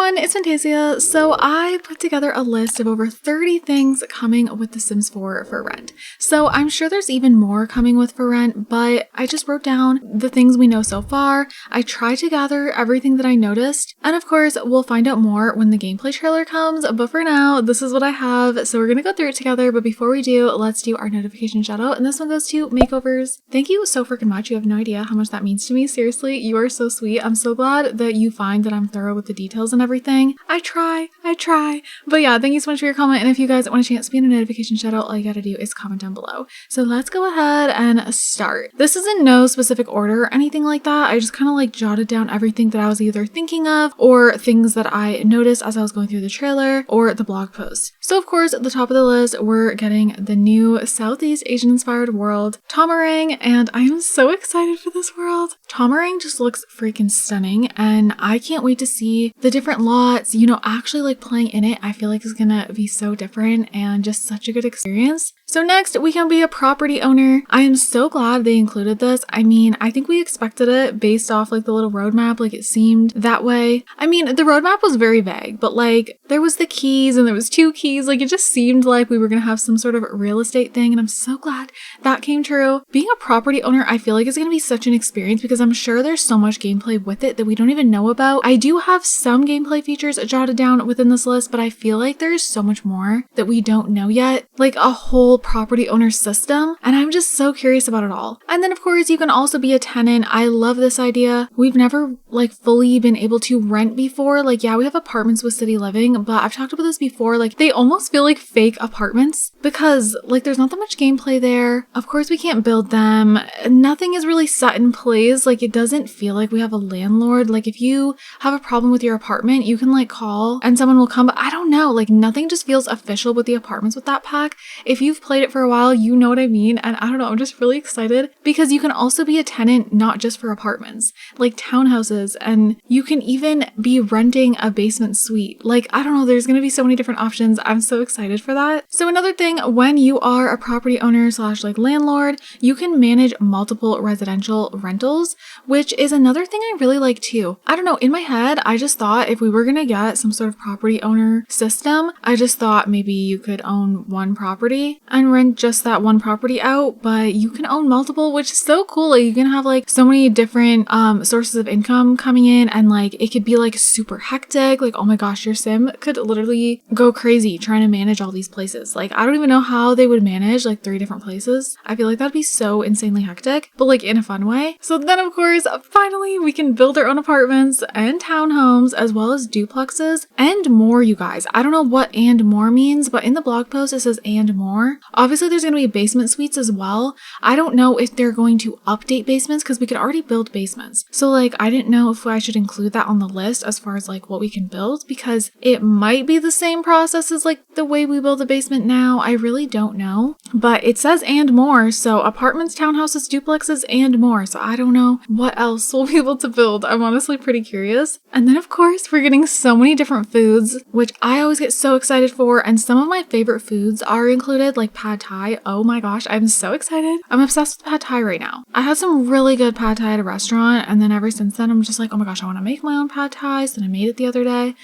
everyone, it's Fantayzia. So I put together a list of over 30 things coming with The Sims 4 for rent. So I'm sure there's even more coming with for rent, but I just wrote down the things we know so far. I tried to gather everything that I noticed, and of course we'll find out more when the gameplay trailer comes, but for now this is what I have. So we're gonna go through it together, but before we do, let's do our notification shout out, and this one goes to Makeovers. Thank you so freaking much. You have no idea how much that means to me. Seriously, you are so sweet. I'm so glad that you find that I'm thorough with the details and everything. I try. But yeah, thank you so much for your comment, and if you guys want a chance to be in a notification shout out, all you gotta do is comment down below. So let's go ahead and start. This is in no specific order or anything like that. I just kind of like jotted down everything that I was either thinking of or things that I noticed as I was going through the trailer or the blog post. So of course, at the top of the list, we're getting the new Southeast Asian inspired world, Tomarang, and I am so excited for this world. Tomarang just looks freaking stunning, and I can't wait to see the different lots, you know, actually like playing in it. I feel like it's gonna be so different and just such a good experience. So next, we can be a property owner. I am so glad they included this. I mean, I think we expected it based off like the little roadmap, like it seemed that way. I mean, the roadmap was very vague, but like there was the keys and there was 2 keys. Like it just seemed like we were gonna have some sort of real estate thing, and I'm so glad that came true. Being a property owner, I feel like is gonna be such an experience because I'm sure there's so much gameplay with it that we don't even know about. I do have some gameplay features jotted down within this list, but I feel like there's so much more that we don't know yet, like a whole property owner system, and I'm just so curious about it all. And then of course you can also be a tenant. I love this idea. We've never like fully been able to rent before. Like yeah, we have apartments with city living, but I've talked about this before, like they almost feel like fake apartments because like there's not that much gameplay there. Of course we can't build them. Nothing is really set in place. Like it doesn't feel like we have a landlord. Like if you have a problem with your apartment, you can like call and someone will come, but I don't know, like nothing just feels official with the apartments with that pack. If you've played it for a while, you know what I mean, and I don't know, I'm just really excited because you can also be a tenant not just for apartments, like townhouses, and you can even be renting a basement suite. Like I don't know, there's gonna be so many different options. I'm so excited for that. So another thing, when you are a property owner slash like landlord, you can manage multiple residential rentals, which is another thing I really like too. I don't know, in my head I just thought if we were gonna get some sort of property owner system, I just thought maybe you could own one property and rent just that one property out, but you can own multiple, which is so cool. Like you can have like so many different sources of income coming in, and like it could be like super hectic. Like oh my gosh, your sim could literally go crazy trying to manage all these places. Like I don't even know how they would manage like 3 different places. I feel like that'd be so insanely hectic, but like in a fun way. So then of course finally we can build our own apartments and townhomes as well as duplexes and more, you guys. I don't know what and more means, but in the blog post it says and more. Obviously there's going to be basement suites as well. I don't know if they're going to update basements because we could already build basements. So like I didn't know if I should include that on the list as far as like what we can build, because it might be the same process as like the way we build a basement now. I really don't know, but it says and more. So apartments, townhouses, duplexes, and more. So I don't know what else we'll be able to build. I'm honestly pretty curious. And then of course we're getting so many different foods, which I always get so excited for. And some of my favorite foods are included, like pad thai. Oh my gosh, I'm so excited. I'm obsessed with pad thai right now. I had some really good pad thai at a restaurant, and then ever since then I'm just like, oh my gosh, I want to make my own pad thai. So I made it the other day.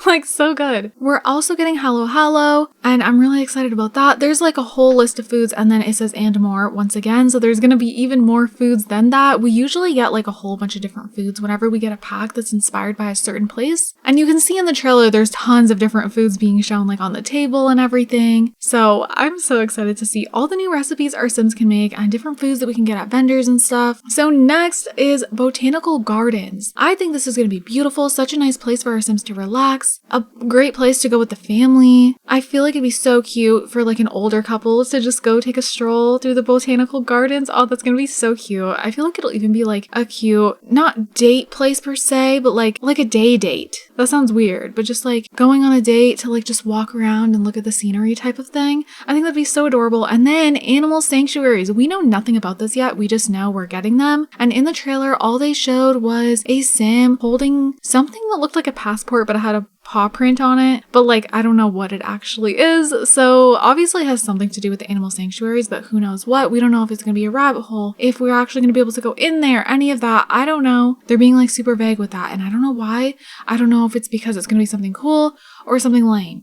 Like so good. We're also getting Hello Hello, and I'm really excited about that. There's like a whole list of foods, and then it says and more once again, so there's gonna be even more foods than that. We usually get like a whole bunch of different foods whenever we get a pack that's inspired by a certain place, and you can see in the trailer there's tons of different foods being shown like on the table and everything. So I'm so excited to see all the new recipes our Sims can make and different foods that we can get at vendors and stuff. So next is botanical gardens. I think this is gonna be beautiful, such a nice place for our Sims to relax. A great place to go with the family. I feel like it'd be so cute for like an older couple to just go take a stroll through the botanical gardens. Oh, that's gonna be so cute. I feel like it'll even be like a cute, not date place per se, but like a day date. That sounds weird, but just like going on a date to like just walk around and look at the scenery type of thing. I think that'd be so adorable. And then animal sanctuaries. We know nothing about this yet. We just know we're getting them. And in the trailer, all they showed was a sim holding something that looked like a passport, but it had a paw print on it, but like I don't know what it actually is. So obviously it has something to do with the animal sanctuaries, but who knows what. We don't know if it's going to be a rabbit hole, if we're actually going to be able to go in there, any of that. I don't know. They're being like super vague with that, and I don't know why. I don't know if it's because it's going to be something cool or something lame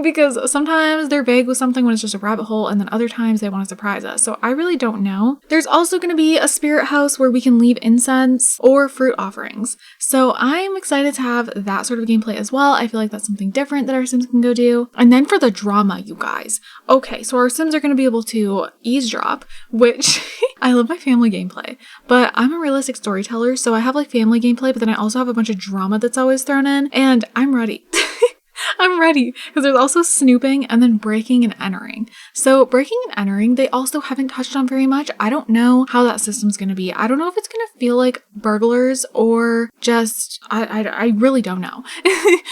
because sometimes they're vague with something when it's just a rabbit hole, and then other times they want to surprise us. So I really don't know. There's also going to be a spirit house where we can leave incense or fruit offerings. So I'm excited to have that sort of gameplay as well. I feel like that's something different that our Sims can go do. And then for the drama, you guys. Okay, so our Sims are going to be able to eavesdrop, which I love my family gameplay, but I'm a realistic storyteller. So I have like family gameplay, but then I also have a bunch of drama that's always thrown in, and I'm ready. I'm ready because there's also snooping and then breaking and entering. So breaking and entering, they also haven't touched on very much. I don't know how that system's going to be. I don't know if it's going to feel like burglars or just, I really don't know.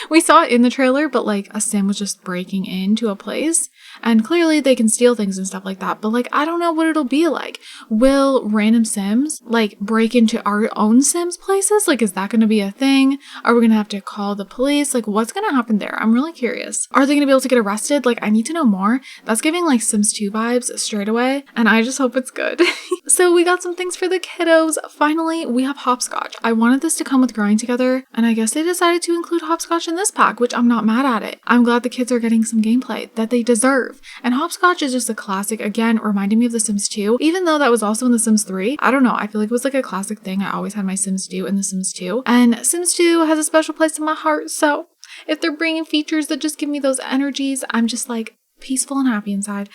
We saw it in the trailer, but like a Sim was just breaking into a place, and clearly they can steal things and stuff like that. But like, I don't know what it'll be like. Will random Sims like break into our own Sims places? Like, is that going to be a thing? Are we going to have to call the police? Like, what's going to happen there? I'm really curious. Are they going to be able to get arrested? Like, I need to know more. That's giving like Sims 2 vibes straight away, and I just hope it's good. So we got some things for the kiddos. Finally, we have hopscotch. I wanted this to come with growing together, and I guess they decided to include hopscotch in this pack, which I'm not mad at it. I'm glad the kids are getting some gameplay that they deserve. And hopscotch is just a classic, again, reminding me of The Sims 2, even though that was also in The Sims 3. I don't know, I feel like it was like a classic thing I always had my Sims do in The Sims 2. And Sims 2 has a special place in my heart, so if they're bringing features that just give me those energies, I'm just like peaceful and happy inside.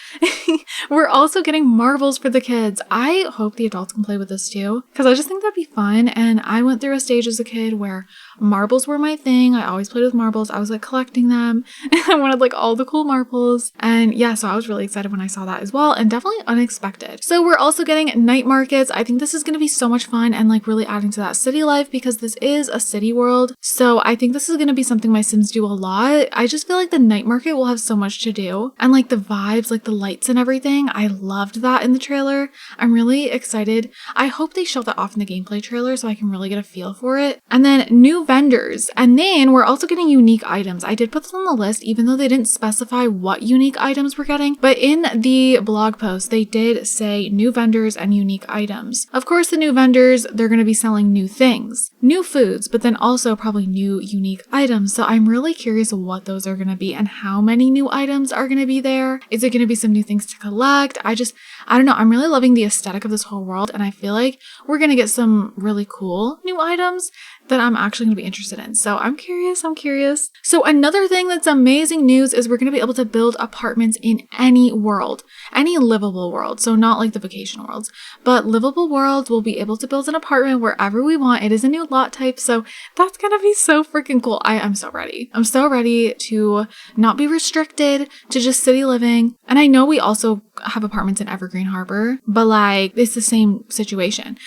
We're also getting marbles for the kids. I hope the adults can play with this too, because I just think that'd be fun. And I went through a stage as a kid where marbles were my thing. I always played with marbles. I was like collecting them. I wanted like all the cool marbles. And yeah, so I was really excited when I saw that as well, and definitely unexpected. So we're also getting night markets. I think this is going to be so much fun and like really adding to that city life, because this is a city world. So I think this is going to be something my Sims do a lot. I just feel like the night market will have so much to do. And like the vibes, like the lights and everything, I loved that in the trailer. I'm really excited. I hope they show that off in the gameplay trailer so I can really get a feel for it. And then new vendors. And then we're also getting unique items. I did put this on the list, even though they didn't specify what unique items we're getting. But in the blog post, they did say new vendors and unique items. Of course, the new vendors, they're going to be selling new things, new foods, but then also probably new unique items. So I'm really curious what those are going to be and how many new items are going to be there. Is it going to be some new things to collect? I don't know. I'm really loving the aesthetic of this whole world, and I feel like we're going to get some really cool new items that I'm actually going to be interested in. So I'm curious. So another thing that's amazing news is we're going to be able to build apartments in any world, any livable world. So not like the vacation worlds, but livable worlds. We'll be able to build an apartment wherever we want. It is a new lot type. So that's going to be so freaking cool. I am so ready. I'm so ready to not be restricted to just city living. And I know we also have apartments in Evergreen Harbor, but like it's the same situation.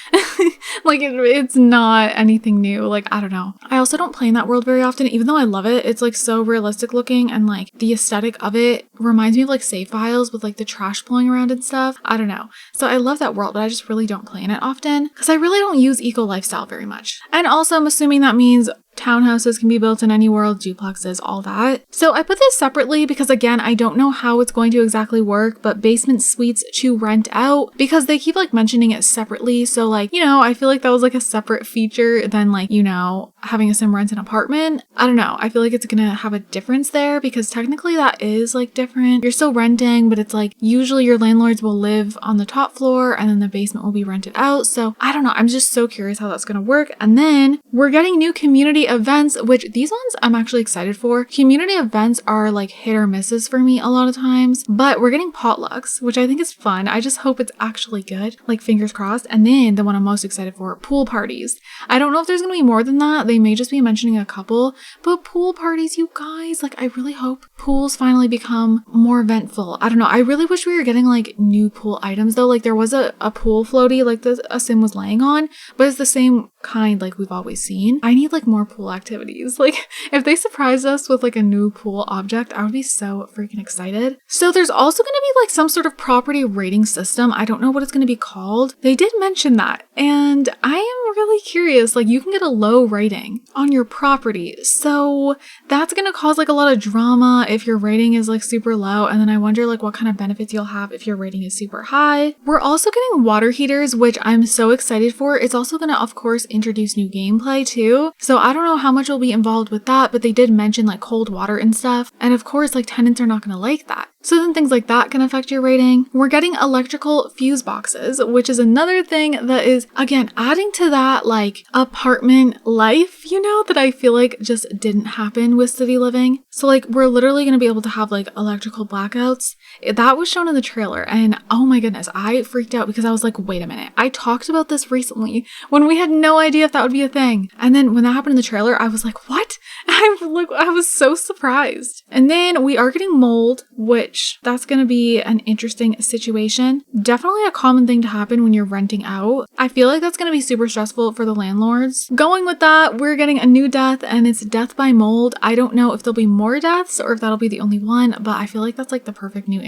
Like it's not anything new. Like, I don't know. I also don't play in that world very often, even though I love it. It's like so realistic looking, and like the aesthetic of it reminds me of like save files with like the trash blowing around and stuff. I don't know. So I love that world, but I just really don't play in it often because I really don't use eco lifestyle very much. And also I'm assuming that means townhouses can be built in any world, duplexes, all that. So I put this separately because again, I don't know how it's going to exactly work, but basement suites to rent out, because they keep like mentioning it separately. So like, you know, I feel like that was like a separate feature than like, you know, having a Sim rent an apartment. I don't know. I feel like it's gonna have a difference there because technically that is like different. You're still renting, but it's like usually your landlords will live on the top floor and then the basement will be rented out. So I don't know. I'm just so curious how that's gonna work. And then we're getting new community events, which these ones I'm actually excited for. Community events are like hit or misses for me a lot of times, but we're getting potlucks, which I think is fun. I just hope it's actually good, like fingers crossed. And then the one I'm most excited for, pool parties. I don't know if there's gonna be more than that. They may just be mentioning a couple, but pool parties, you guys, like I really hope pools finally become more eventful. I don't know. I really wish we were getting like new pool items though. Like there was a pool floaty like a Sim was laying on, but it's the same kind like we've always seen. I need like more pool activities. Like if they surprise us with like a new pool object, I would be so freaking excited. So there's also going to be like some sort of property rating system. I don't know what it's going to be called. They did mention that, and I am really curious. Like you can get a low rating on your property, so that's going to cause like a lot of drama if your rating is like super low, and then I wonder like what kind of benefits you'll have if your rating is super high. We're also getting water heaters, which I'm so excited for. It's also going to of course introduce new gameplay too, so I don't know how much will be involved with that, but they did mention like cold water and stuff, and of course like tenants are not going to like that. So then things like that can affect your rating. We're getting electrical fuse boxes, which is another thing that is, again, adding to that like apartment life, you know, that I feel like just didn't happen with city living. So like we're literally going to be able to have like electrical blackouts. That was shown in the trailer, and oh my goodness, I freaked out because I was like, wait a minute, I talked about this recently when we had no idea if that would be a thing. And then when that happened in the trailer, I was like, what? I was so surprised. And then we are getting mold, which that's going to be an interesting situation. Definitely a common thing to happen when you're renting out. I feel like that's going to be super stressful for the landlords. Going with that, we're getting a new death, and it's death by mold. I don't know if there'll be more deaths or if that'll be the only one, but I feel like that's like the perfect new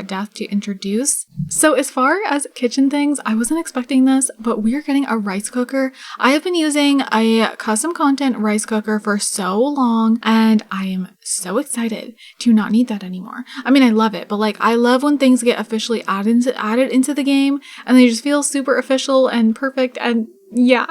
death to introduce. So as far as kitchen things, I wasn't expecting this, but we are getting a rice cooker. I have been using a custom content rice cooker for so long, and I am so excited to not need that anymore. I mean, I love it, but like I love when things get officially added into the game and they just feel super official and perfect, and yeah,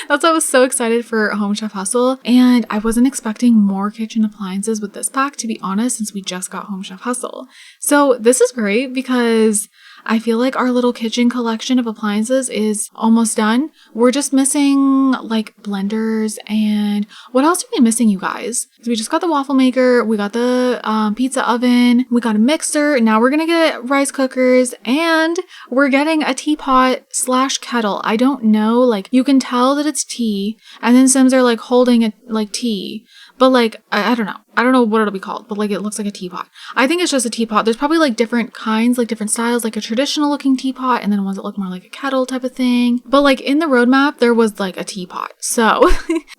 that's why I was so excited for Home Chef Hustle, and I wasn't expecting more kitchen appliances with this pack, to be honest, since we just got Home Chef Hustle. So this is great because I feel like our little kitchen collection of appliances is almost done. We're just missing like blenders, and what else are we missing, you guys? So we just got the waffle maker, we got the pizza oven, we got a mixer, and now we're gonna get rice cookers, and we're getting a teapot / kettle. I don't know, like you can tell that it's tea, and then Sims are like holding it like tea. But like, I don't know. I don't know what it'll be called, but like it looks like a teapot. I think it's just a teapot. There's probably like different kinds, like different styles, like a traditional looking teapot and then ones that look more like a kettle type of thing. But like in the roadmap, there was like a teapot. So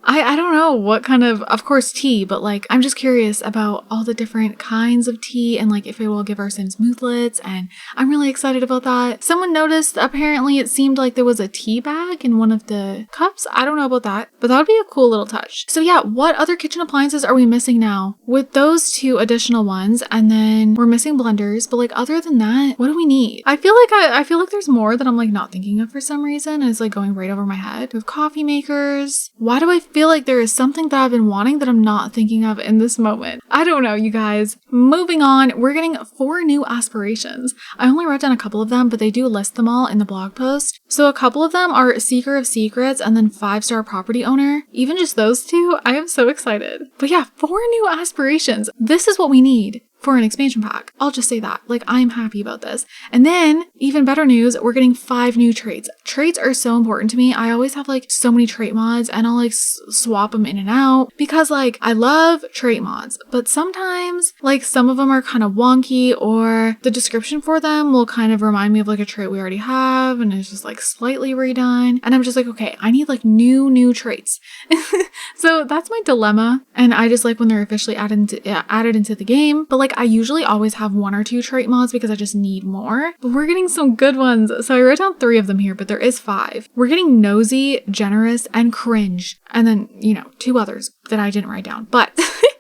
I don't know what kind of course tea, but like I'm just curious about all the different kinds of tea and like if it will give our Sims moodlets, and I'm really excited about that. Someone noticed apparently it seemed like there was a tea bag in one of the cups. I don't know about that, but that would be a cool little touch. So yeah, what other kitchen appliances are we missing now? With those two additional ones, and then we're missing blenders, but like other than that, what do we need? I feel like there's more that I'm like not thinking of for some reason, and it's like going right over my head. We have coffee makers. Why do I feel like there is something that I've been wanting that I'm not thinking of in this moment? I don't know, you guys. Moving on, we're getting 4 new aspirations. I only wrote down a couple of them, but they do list them all in the blog post. So a couple of them are Seeker of Secrets and then 5-star property owner. Even just those two, I am so excited. But yeah, 4 new aspirations. This is what we need for an expansion pack. I'll just say that. Like, I'm happy about this. And then, even better news, we're getting 5 new traits. Traits are so important to me. I always have like so many trait mods, and I'll like swap them in and out because like I love trait mods, but sometimes like some of them are kind of wonky, or the description for them will kind of remind me of like a trait we already have and it's just like slightly redone. And I'm just like, okay, I need like new traits. So that's my dilemma. And I just like when they're officially added into the game. But like I usually always have 1 or 2 trait mods because I just need more. But we're getting some good ones. So I wrote down 3 of them here, but there is 5. We're getting nosy, generous, and cringe. And then, 2 others that I didn't write down. But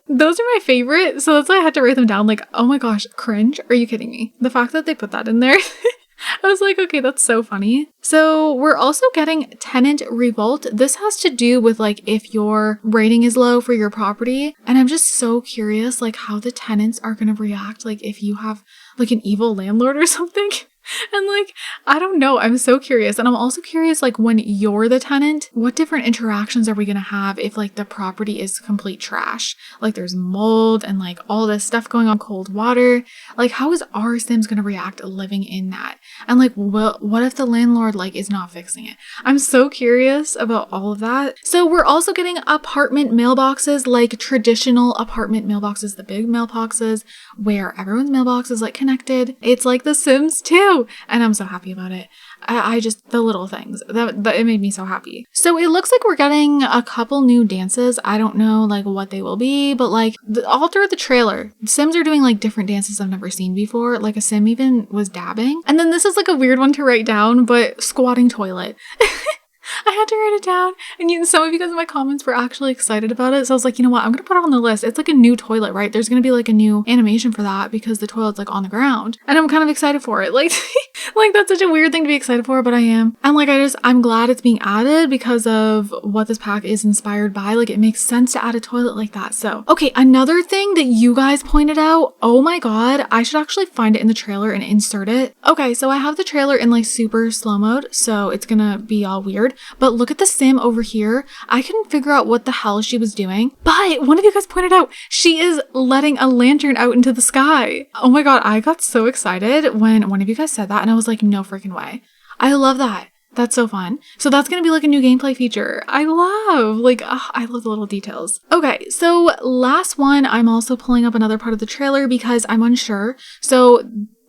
those are my favorite. So that's why I had to write them down. Like, oh my gosh, cringe? Are you kidding me? The fact that they put that in there. I was like, okay, that's so funny. So we're also getting Tenant Revolt. This has to do with like if your rating is low for your property. And I'm just so curious like how the tenants are going to react like if you have like an evil landlord or something. And like, I don't know, I'm so curious. And I'm also curious, like when you're the tenant, what different interactions are we going to have if like the property is complete trash? Like there's mold and like all this stuff going on, cold water. Like how is our Sims going to react living in that? And like, what if the landlord like is not fixing it? I'm so curious about all of that. So we're also getting apartment mailboxes, like traditional apartment mailboxes, the big mailboxes where everyone's mailbox is like connected. It's like The Sims 2. woo! And I'm so happy about it. I just, the little things, that it made me so happy. So it looks like we're getting a couple new dances. I don't know like what they will be, but like all through the trailer, Sims are doing like different dances I've never seen before. Like a Sim even was dabbing. And then this is like a weird one to write down, but squatting toilet. I had to write it down, and some of you guys in my comments were actually excited about it. So I was like, you know what? I'm going to put it on the list. It's like a new toilet, right? There's going to be like a new animation for that because the toilet's like on the ground, and I'm kind of excited for it. Like, like that's such a weird thing to be excited for, but I am. And like, I'm glad it's being added because of what this pack is inspired by. Like it makes sense to add a toilet like that. So, okay. Another thing that you guys pointed out, oh my God, I should actually find it in the trailer and insert it. Okay. So I have the trailer in like super slow mode. So it's going to be all weird. But look at the Sim over here. I couldn't figure out what the hell she was doing. But one of you guys pointed out she is letting a lantern out into the sky. Oh my God. I got so excited when one of you guys said that. And I was like, no freaking way. I love that. That's so fun. So that's going to be like a new gameplay feature. I love the little details. Okay. So last one, I'm also pulling up another part of the trailer because I'm unsure. So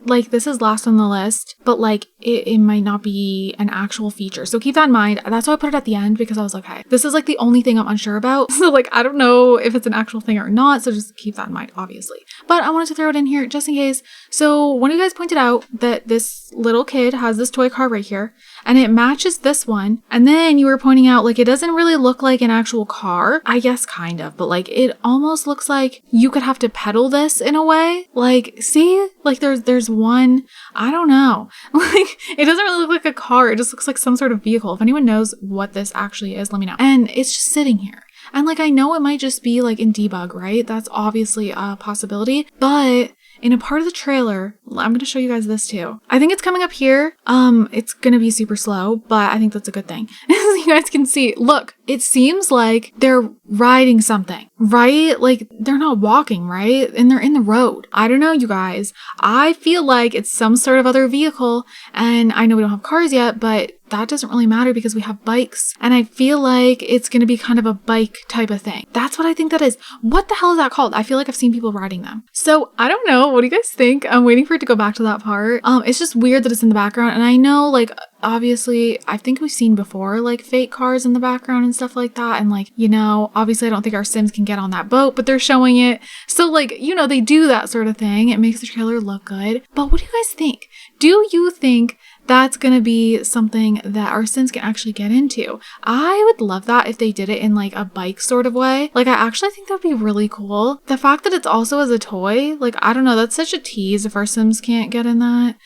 like this is last on the list, but like it might not be an actual feature. So keep that in mind. That's why I put it at the end because I was like, okay, this is like the only thing I'm unsure about. So like, I don't know if it's an actual thing or not. So just keep that in mind, obviously. But I wanted to throw it in here just in case. So one of you guys pointed out that this little kid has this toy car right here and it matches this one. And then you were pointing out like, it doesn't really look like an actual car. I guess kind of, but like it almost looks like you could have to pedal this in a way. Like, see, like there's one, I don't know. Like it doesn't really look like a car. It just looks like some sort of vehicle. If anyone knows what this actually is, let me know. And it's just sitting here. And like, I know it might just be like in debug, right? That's obviously a possibility, but in a part of the trailer, I'm going to show you guys this too. I think it's coming up here. It's going to be super slow, but I think that's a good thing. As you guys can see, look, it seems like they're riding something, right? Like they're not walking, right? And they're in the road. I don't know, you guys. I feel like it's some sort of other vehicle, and I know we don't have cars yet, but that doesn't really matter because we have bikes, and I feel like it's going to be kind of a bike type of thing. That's what I think that is. What the hell is that called? I feel like I've seen people riding them. So I don't know. What do you guys think? I'm waiting for it to go back to that part. It's just weird that it's in the background, and I know like obviously I think we've seen before like fake cars in the background and stuff like that, and like, you know, obviously I don't think our Sims can get on that boat, but they're showing it. So like, you know, they do that sort of thing. It makes the trailer look good. But what do you guys think? Do you think that's going to be something that our Sims can actually get into? I would love that if they did it in like a bike sort of way. Like I actually think that'd be really cool. The fact that it's also as a toy, like, I don't know, that's such a tease if our Sims can't get in that.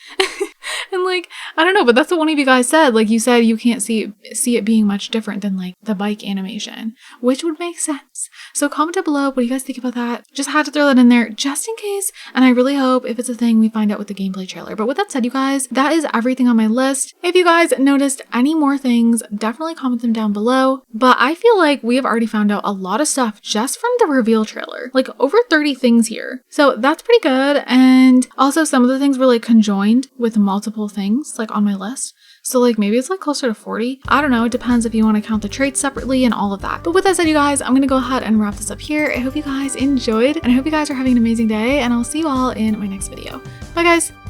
And like, I don't know, but that's what one of you guys said. Like you said, you can't see it being much different than like the bike animation, which would make sense. So comment down below, what do you guys think about that? Just had to throw that in there just in case. And I really hope if it's a thing, we find out with the gameplay trailer. But with that said, you guys, that is everything on my list. If you guys noticed any more things, definitely comment them down below. But I feel like we have already found out a lot of stuff just from the reveal trailer, like over 30 things here. So that's pretty good. And also some of the things were like conjoined with multiple things like on my list. So like maybe it's like closer to 40. I don't know. It depends if you want to count the traits separately and all of that. But with that said, you guys, I'm going to go ahead and wrap this up here. I hope you guys enjoyed and I hope you guys are having an amazing day, and I'll see you all in my next video. Bye guys.